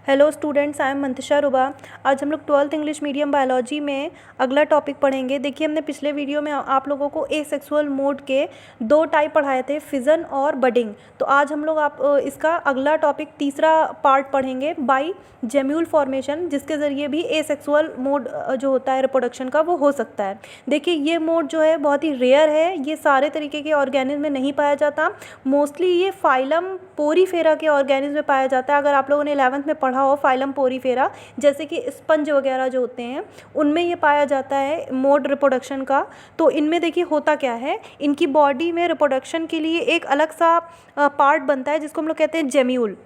Hello students, I am Mantasha Ruba. आज हम लोग 12th इंग्लिश मीडियम बायोलॉजी में अगला टॉपिक पढ़ेंगे। देखिए, हमने पिछले वीडियो में आप लोगों को एसेक्सुअल मोड के 2 टाइप पढ़ाए थे, फिजन और बडिंग। तो आज हम लोग इसका अगला टॉपिक तीसरा पार्ट पढ़ेंगे, बाई जेम्यूल फॉर्मेशन, जिसके ज़रिए भी एसेक्सुअल मोड जो होता है रिप्रोडक्शन का वो हो सकता है। देखिए, ये मोड जो है बहुत ही रेयर है, ये सारे तरीके के ऑर्गेनिज्म में नहीं पाया जाता। मोस्टली ये फाइलम पोरीफेरा के ऑर्गेनिज्म में पाया जाता है। अगर आप लोगों ने 11th में पढ़ा हो फाइलम पोरीफेरा, जैसे कि स्पंज वगैरह जो होते हैं, उनमें ये पाया जाता है मोड रिप्रोडक्शन का। तो इनमें देखिए होता क्या है, इनकी बॉडी में रिप्रोडक्शन के लिए एक अलग सा पार्ट बनता है जिसको हम लोग कहते हैं जेम्यूल।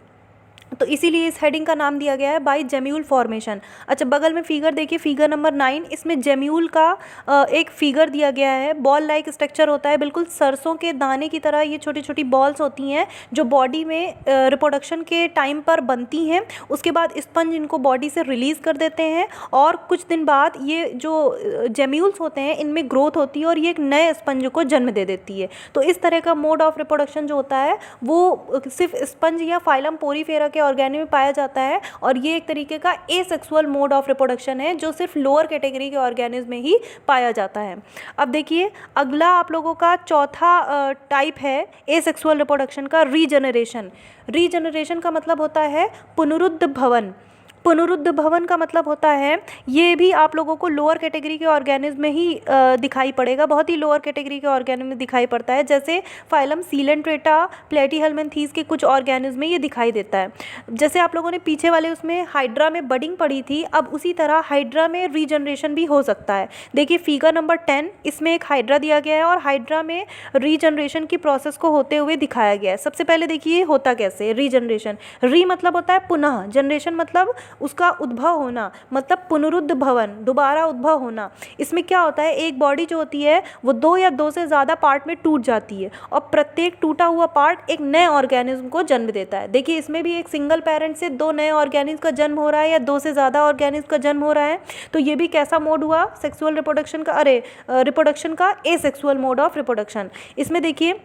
तो इसीलिए इस हेडिंग का नाम दिया गया है बाई जेम्यूल फॉर्मेशन। अच्छा, बगल में फिगर देखिए, फिगर नंबर 9, इसमें जेम्यूल का एक फिगर दिया गया है। बॉल लाइक स्ट्रक्चर होता है, बिल्कुल सरसों के दाने की तरह ये छोटी छोटी बॉल्स होती हैं जो बॉडी में रिप्रोडक्शन के टाइम पर बनती हैं। उसके बाद स्पंज इनको बॉडी से रिलीज़ कर देते हैं और कुछ दिन बाद ये जो जेम्यूल्स होते हैं इनमें ग्रोथ होती है और ये एक नए स्पंज को जन्म दे देती है। तो इस तरह का मोड ऑफ रिप्रोडक्शन जो होता है वो सिर्फ स्पंज या फाइलम पोरीफेरा ऑर्गेनिज्म में पाया जाता है और ये एक तरीके का एसेक्सुअल मोड ऑफ रिप्रोडक्शन है जो सिर्फ लोअर कैटेगरी के ऑर्गेनिज्म में ही पाया जाता है। अब देखिए, अगला आप लोगों का चौथा टाइप है एसेक्सुअल रिप्रोडक्शन का, रीजनरेशन। रीजनरेशन का मतलब होता है पुनरुद्ध भवन। पुनरुद्ध भवन का मतलब होता है, ये भी आप लोगों को लोअर कैटेगरी के ऑर्गेनिज्म में ही दिखाई पड़ेगा, बहुत ही लोअर कैटेगरी के ऑर्गेनिज्म में दिखाई पड़ता है। जैसे फाइलम सीलेंट्रेटा, प्लेटीहेल्मिन्थीस के कुछ ऑर्गेनिज्म में ये दिखाई देता है। जैसे आप लोगों ने पीछे वाले उसमें हाइड्रा में बडिंग पढ़ी थी, अब उसी तरह हाइड्रा में रीजनरेशन भी हो सकता है। देखिए फिगर नंबर 10, इसमें एक हाइड्रा दिया गया है और हाइड्रा में रीजनरेशन की प्रोसेस को होते हुए दिखाया गया है। सबसे पहले देखिए होता कैसे रीजनरेशन। री मतलब होता है पुनः, जनरेशन मतलब उसका उद्भव होना, मतलब पुनरुद्ध भवन, दोबारा उद्भव होना। इसमें क्या होता है, एक बॉडी जो होती है वो 2 या 2 से ज़्यादा पार्ट में टूट जाती है और प्रत्येक टूटा हुआ पार्ट एक नए ऑर्गेनिज्म को जन्म देता है। देखिए, इसमें भी एक सिंगल पेरेंट से 2 नए ऑर्गेनिज्म का जन्म हो रहा है या 2 से ज़्यादा ऑर्गेनिज्म का जन्म हो रहा है। तो ये भी कैसा मोड हुआ सेक्सुअल रिप्रोडक्शन का, रिप्रोडक्शन का एसेक्सुअल मोड ऑफ रिप्रोडक्शन। इसमें देखिए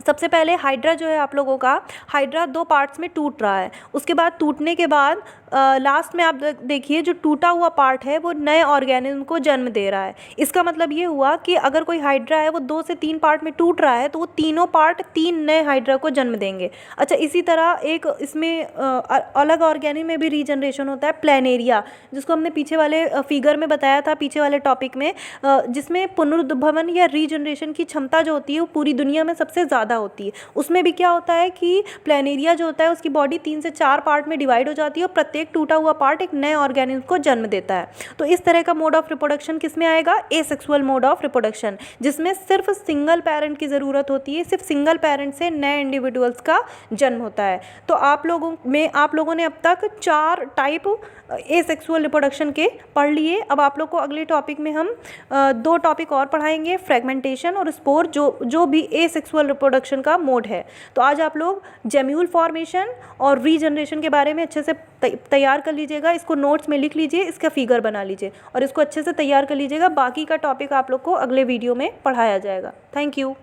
सबसे पहले हाइड्रा जो है आप लोगों का, हाइड्रा 2 पार्ट्स में टूट रहा है। उसके बाद टूटने के बाद लास्ट में आप देखिए जो टूटा हुआ पार्ट है वो नए ऑर्गेनिज्म को जन्म दे रहा है। इसका मतलब ये हुआ कि अगर कोई हाइड्रा है वो 2 से 3 पार्ट में टूट रहा है तो वो तीनों पार्ट 3 नए हाइड्रा को जन्म देंगे। अच्छा, इसी तरह एक इसमें अलग ऑर्गेनिज्म में भी रीजनरेशन होता है, प्लेनेरिया, जिसको हमने पीछे वाले फिगर में बताया था, पीछे वाले टॉपिक में, जिसमें पुनरुद्भवन या रीजनरेशन की क्षमता जो होती है वो पूरी दुनिया में सबसे ज़्यादा होती है। उसमें भी क्या होता है कि प्लेनेरिया जो होता है उसकी बॉडी 3 से 4 पार्ट में डिवाइड हो जाती है और प्रत्येक टूटा हुआ पार्ट एक नए ऑर्गेनिज्म को जन्म देता है। तो इस तरह का मोड ऑफ रिप्रोडक्शन किसमें आएगा, एसेक्सुअल मोड ऑफ रिप्रोडक्शन, जिसमें सिर्फ सिंगल पेरेंट की ज़रूरत होती है, सिर्फ सिंगल पेरेंट से नए इंडिविजुअल्स का जन्म होता है। तो आप लोगों ने अब तक 4 टाइप एसेक्सुअल रिप्रोडक्शन के पढ़ लिए। अब आप लोग को अगले टॉपिक में हम 2 टॉपिक और पढ़ाएंगे, फ्रेगमेंटेशन और स्पोर, जो भी एसेक्सुअल रिप्रोडक्शन का मोड है। तो आज आप लोग जेम्यूल फॉर्मेशन और रीजनरेशन के बारे में अच्छे से तैयार कर लीजिएगा। इसको नोट्स में लिख लीजिए, इसका फिगर बना लीजिए और इसको अच्छे से तैयार कर लीजिएगा। बाकी का टॉपिक आप लोग को अगले वीडियो में पढ़ाया जाएगा। Thank you.